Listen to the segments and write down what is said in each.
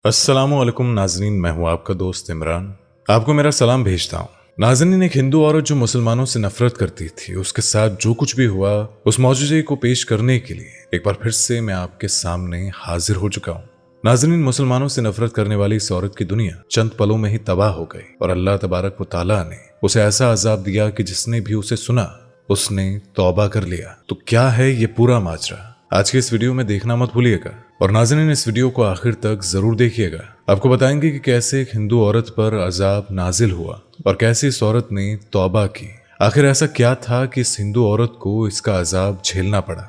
अस्सलामुअलैकुम नाज़रीन, मैं हूं आपका दोस्त इमरान। आपको मेरा सलाम भेजता हूं। नाज़रीन, एक हिंदू औरत जो मुसलमानों से नफरत करती थी, उसके साथ जो कुछ भी हुआ उस मौजूदे को पेश करने के लिए एक बार फिर से मैं आपके सामने हाजिर हो चुका हूं। नाज़रीन, मुसलमानों से नफरत करने वाली इस औरत की दुनिया चंद पलों में ही तबाह हो गई और अल्लाह तबारक व तआला ने उसे ऐसा अजाब दिया कि जिसने भी उसे सुना उसने तौबा कर लिया। तो क्या है ये पूरा माजरा, आज के इस वीडियो में देखना मत भूलिएगा और नाज़रीन इस वीडियो को आखिर तक जरूर देखिएगा। आपको बताएंगे कि कैसे एक हिंदू औरत पर अजाब नाजिल हुआ और कैसे इस औरत ने तौबा की। आखिर ऐसा क्या था कि इस हिंदू औरत को इसका अजाब झेलना पड़ा,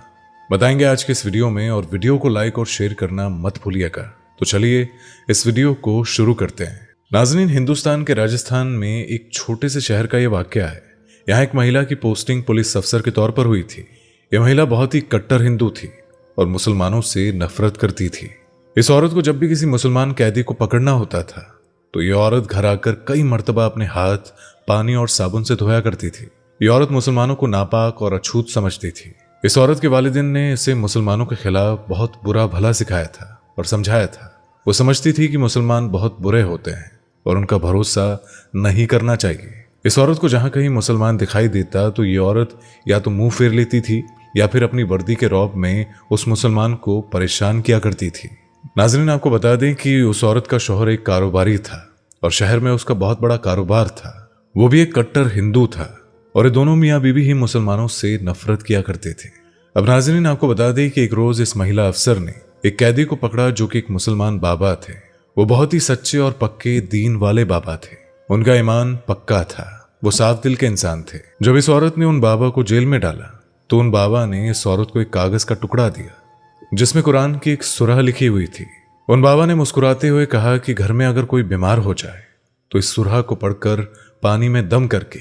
बताएंगे आज के इस वीडियो में। और वीडियो को लाइक और शेयर करना मत भूलिएगा। तो चलिए इस वीडियो को शुरू करते हैं। नाज़रीन, हिंदुस्तान के राजस्थान में एक छोटे से शहर का यह वाकया है। यहाँ एक महिला की पोस्टिंग पुलिस अफसर के तौर पर हुई थी। यह महिला बहुत ही कट्टर हिंदू थी और मुसलमानों से नफरत करती थी। इस औरत को जब भी किसी मुसलमान कैदी को पकड़ना होता था तो ये औरत घर आकर कई मर्तबा अपने हाथ पानी और साबुन से धोया करती थी। ये औरत मुसलमानों को नापाक और अछूत समझती थी। इस औरत के वालिदिन ने इसे मुसलमानों के खिलाफ बहुत बुरा भला सिखाया था और समझाया था। वो समझती थी कि मुसलमान बहुत बुरे होते हैं और उनका भरोसा नहीं करना चाहिए। इस औरत को जहां कहीं मुसलमान दिखाई देता तो ये औरत या तो मुंह फेर लेती थी या फिर अपनी वर्दी के रौब में उस मुसलमान को परेशान किया करती थी। नाज़रीन, आपको बता दें कि उस औरत का शौहर एक कारोबारी था और शहर में उसका बहुत बड़ा कारोबार था। वो भी एक कट्टर हिंदू था और ये दोनों मियाँ बीवी ही मुसलमानों से नफरत किया करते थे। अब नाज़रीन, आपको बता दें कि एक रोज इस महिला अफसर ने एक कैदी को पकड़ा जो कि एक मुसलमान बाबा थे। वो बहुत ही सच्चे और पक्के दीन वाले बाबा थे। उनका ईमान पक्का था, वो साफ दिल के इंसान थे। जब इस औरत ने उन बाबा को जेल में डाला तो उन बाबा ने इस औरत को एक कागज का टुकड़ा दिया जिसमें कुरान की एक सूरह लिखी हुई थी। उन बाबा ने मुस्कुराते हुए कहा कि घर में अगर कोई बीमार हो जाए तो इस सूरह को पढ़कर पानी में दम करके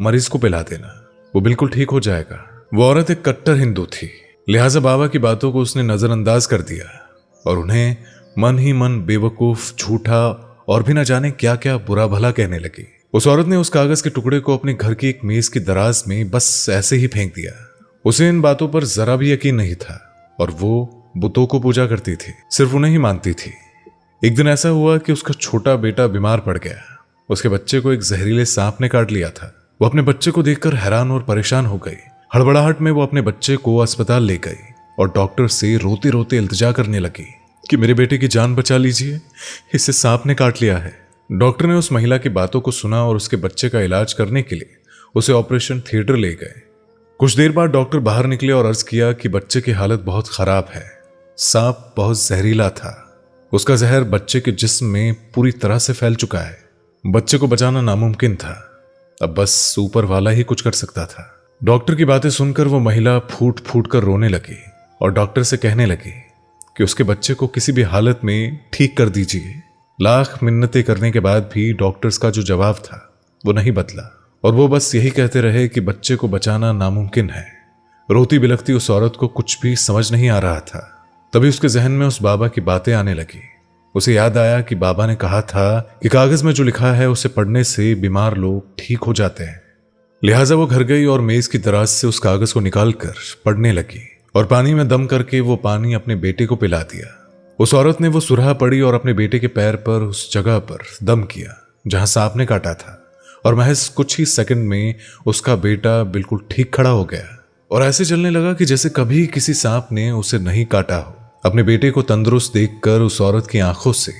मरीज को पिला देना, वो बिल्कुल ठीक हो जाएगा। वो औरत एक कट्टर हिंदू थी, लिहाजा बाबा की बातों को उसने नजरअंदाज कर दिया और उन्हें मन ही मन बेवकूफ, झूठा और भी न जाने क्या क्या बुरा भला कहने लगी। उस औरत ने उस कागज के टुकड़े को अपने घर की एक मेज की दराज में बस ऐसे ही फेंक दिया। उसे इन बातों पर जरा भी यकीन नहीं था और वो बुतों को पूजा करती थी, सिर्फ उन्हें ही मानती थी। एक दिन ऐसा हुआ कि उसका छोटा बेटा बीमार पड़ गया। उसके बच्चे को एक जहरीले सांप ने काट लिया था। वो अपने बच्चे को देखकर हैरान और परेशान हो गई। हड़बड़ाहट में वो अपने बच्चे को अस्पताल ले गई और डॉक्टर से रोते रोते इल्तिजा करने लगी कि मेरे बेटे की जान बचा लीजिए, इसे सांप ने काट लिया है। डॉक्टर ने उस महिला की बातों को सुना और उसके बच्चे का इलाज करने के लिए उसे ऑपरेशन थिएटर ले गए। कुछ देर बाद डॉक्टर बाहर निकले और अर्ज किया कि बच्चे की हालत बहुत खराब है। सांप बहुत जहरीला था, उसका जहर बच्चे के जिस्म में पूरी तरह से फैल चुका है। बच्चे को बचाना नामुमकिन था, अब बस ऊपर वाला ही कुछ कर सकता था। डॉक्टर की बातें सुनकर वो महिला फूट फूट कर रोने लगी और डॉक्टर से कहने लगी कि उसके बच्चे को किसी भी हालत में ठीक कर दीजिए। लाख मिन्नतें करने के बाद भी डॉक्टर्स का जो जवाब था वो नहीं बदला और वो बस यही कहते रहे कि बच्चे को बचाना नामुमकिन है। रोती बिलखती उस औरत को कुछ भी समझ नहीं आ रहा था। तभी उसके जहन में उस बाबा की बातें आने लगी। उसे याद आया कि बाबा ने कहा था कि कागज में जो लिखा है उसे पढ़ने से बीमार लोग ठीक हो जाते हैं। लिहाजा वो घर गई और मेज की दराज से उस कागज को निकालकर पढ़ने लगी और पानी में दम करके वो पानी अपने बेटे को पिला दिया। उस औरत ने वो सुराह पड़ी और अपने बेटे के पैर पर उस जगह पर दम किया जहां सांप ने काटा था और महज कुछ ही सेकंड में उसका बेटा बिल्कुल ठीक खड़ा हो गया और ऐसे चलने लगा कि जैसे कभी किसी सांप ने उसे नहीं काटा हो। अपने बेटे को तंदुरुस्त देखकर उस औरत की आंखों से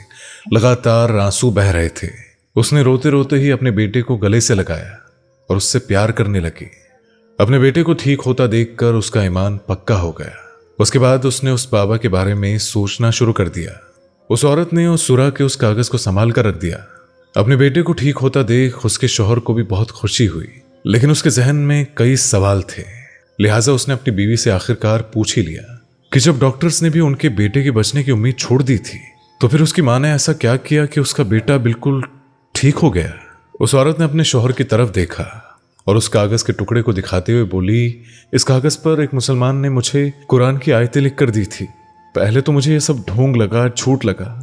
लगातार आंसू बह रहे थे। उसने रोते रोते ही अपने बेटे को गले से लगाया और उससे प्यार करने लगी। अपने बेटे को ठीक होता देखकर उसका ईमान पक्का हो गया। उसके बाद उसने उस बाबा के बारे में सोचना शुरू कर दिया। उस औरत ने उस सूरह के उस कागज को संभाल कर रख दिया। अपने बेटे को ठीक होता देख उसके शौहर को भी बहुत खुशी हुई, लेकिन उसके जहन में कई सवाल थे। लिहाजा उसने अपनी बीवी से आखिरकार पूछ ही लिया कि जब डॉक्टर्स ने भी उनके बेटे के बचने की उम्मीद छोड़ दी थी तो फिर उसकी मां ने ऐसा क्या किया कि उसका बेटा बिल्कुल ठीक हो गया। उस औरत ने अपने शौहर की तरफ देखा और उस कागज के टुकड़े को दिखाते हुए बोली, इस कागज पर एक मुसलमान ने मुझे कुरान की आयतें लिख कर दी थी। पहले तो मुझे यह सब ढोंग लगा, झूठ लगा।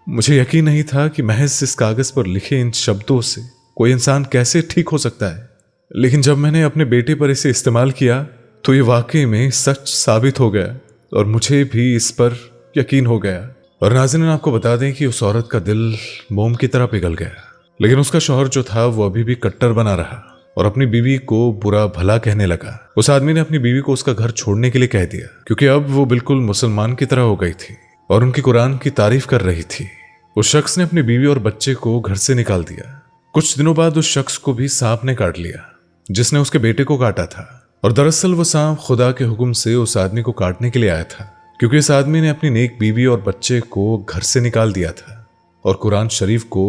मुझे यकीन नहीं था कि महज इस कागज पर लिखे इन शब्दों से कोई इंसान कैसे ठीक हो सकता है। लेकिन जब मैंने अपने बेटे पर इसे इस्तेमाल किया तो ये वाकई में सच साबित हो गया और मुझे भी इस पर यकीन हो गया। और नाज़रीन आपको बता दें कि उस औरत का दिल मोम की तरह पिघल गया, लेकिन उसका शौहर जो था वो अभी भी कट्टर बना रहा और अपनी बीवी को बुरा भला कहने लगा। उस आदमी ने अपनी बीवी को उसका घर छोड़ने के लिए कह दिया, क्योंकि अब वो बिल्कुल मुसलमान की तरह हो गई थी और उनकी कुरान की तारीफ कर रही थी। उस शख्स ने अपनी बीवी और बच्चे को घर से निकाल दिया। कुछ दिनों बाद उस शख्स को भी सांप ने काट लिया, जिसने उसके बेटे को काटा था। और दरअसल वो सांप खुदा के हुक्म से उस आदमी को काटने के लिए आया था, क्योंकि इस आदमी ने अपनी नेक बीवी और बच्चे को घर से निकाल दिया था और कुरान शरीफ को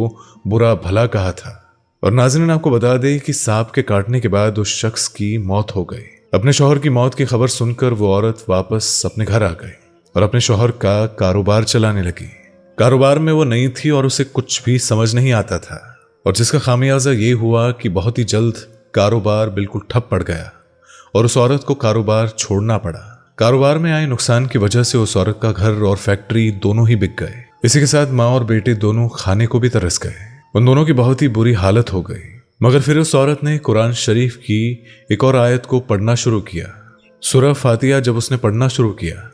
बुरा भला कहा था। और नाज़रीन आपको बता दें कि सांप के काटने के बाद उस शख्स की मौत हो गई। अपने शौहर की मौत की खबर सुनकर वो औरत वापस अपने घर आ गई और अपने शौहर का कारोबार चलाने लगी। कारोबार में वो नई थी और उसे कुछ भी समझ नहीं आता था, और जिसका खामियाजा ये हुआ कि बहुत ही जल्द कारोबार बिल्कुल ठप पड़ गया और उस औरत को कारोबार छोड़ना पड़ा। कारोबार में आए नुकसान की वजह से उस औरत का घर और फैक्ट्री दोनों ही बिक गए। इसी के साथ माँ और बेटे दोनों खाने को भी तरस गए। उन दोनों की बहुत ही बुरी हालत हो गई। मगर फिर उस औरत ने कुरान शरीफ की एक और आयत को पढ़ना शुरू किया। सूरह फातिहा जब उसने पढ़ना शुरू किया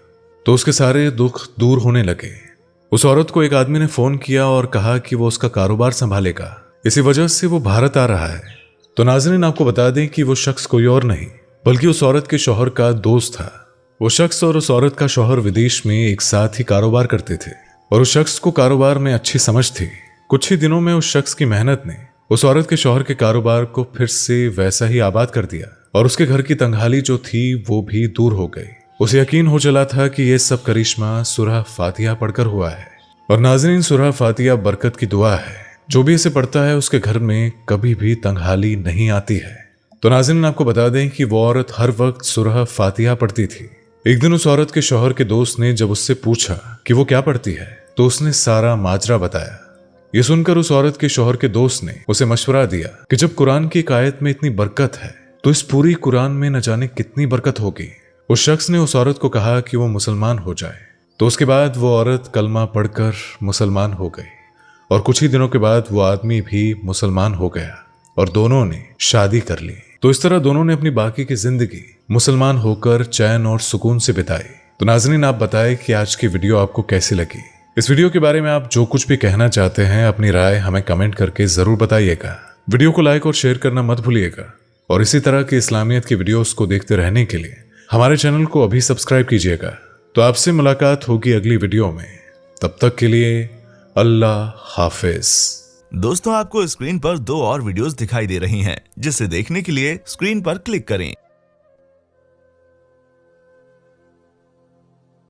तो उसके सारे दुख दूर होने लगे। उस औरत को एक आदमी ने फोन किया और कहा कि वो उसका कारोबार संभालेगा, इसी वजह से वो भारत आ रहा है। तो नाज़रीन आपको बता दें कि वो शख्स कोई और नहीं बल्कि उस औरत के शौहर का दोस्त था। वो शख्स और उस औरत का शौहर विदेश में एक साथ ही कारोबार करते थे और उस शख्स को कारोबार में अच्छी समझ थी। कुछ ही दिनों में उस शख्स की मेहनत ने उस औरत के शौहर के कारोबार को फिर से वैसा ही आबाद कर दिया और उसके घर की तंगहाली जो थी वो भी दूर हो गई। उसे यकीन हो चला था कि ये सब करिश्मा सूरह फातिहा पढ़कर हुआ है। और नाज़रीन सूरह फातिहा बरकत की दुआ है, जो भी इसे पढ़ता है उसके घर में कभी भी तंगहाली नहीं आती है। तो नाज़रीन आपको बता दें कि वो औरत हर वक्त सूरह फातिहा पढ़ती थी। एक दिन उस औरत के शौहर के दोस्त ने जब उससे पूछा कि वो क्या पढ़ती है तो उसने सारा माजरा बताया। ये सुनकर उस औरत के शौहर के दोस्त ने उसे मशवरा दिया कि जब कुरान की एक आयत में इतनी बरकत है तो इस पूरी कुरान में न जाने कितनी बरकत होगी। उस शख्स ने उस औरत को कहा कि वो मुसलमान हो जाए। तो उसके बाद वो औरत कलमा पढ़कर मुसलमान हो गई और कुछ ही दिनों के बाद वो आदमी भी मुसलमान हो गया और दोनों ने शादी कर ली। तो इस तरह दोनों ने अपनी बाकी की जिंदगी मुसलमान होकर चैन और सुकून से बिताई। तो नाज़रीन आप बताएं कि आज की वीडियो आपको कैसी लगी। इस वीडियो के बारे में आप जो कुछ भी कहना चाहते हैं अपनी राय हमें कमेंट करके जरूर बताइएगा। वीडियो को लाइक और शेयर करना मत भूलिएगा और इसी तरह की इस्लामियत की वीडियोस को देखते रहने के लिए हमारे चैनल को अभी सब्सक्राइब कीजिएगा। तो आपसे मुलाकात होगी अगली वीडियो में, तब तक के लिए अल्लाह हाफिज। दोस्तों आपको स्क्रीन पर 2 और वीडियोस दिखाई दे रही हैं, जिसे देखने के लिए स्क्रीन पर क्लिक करें।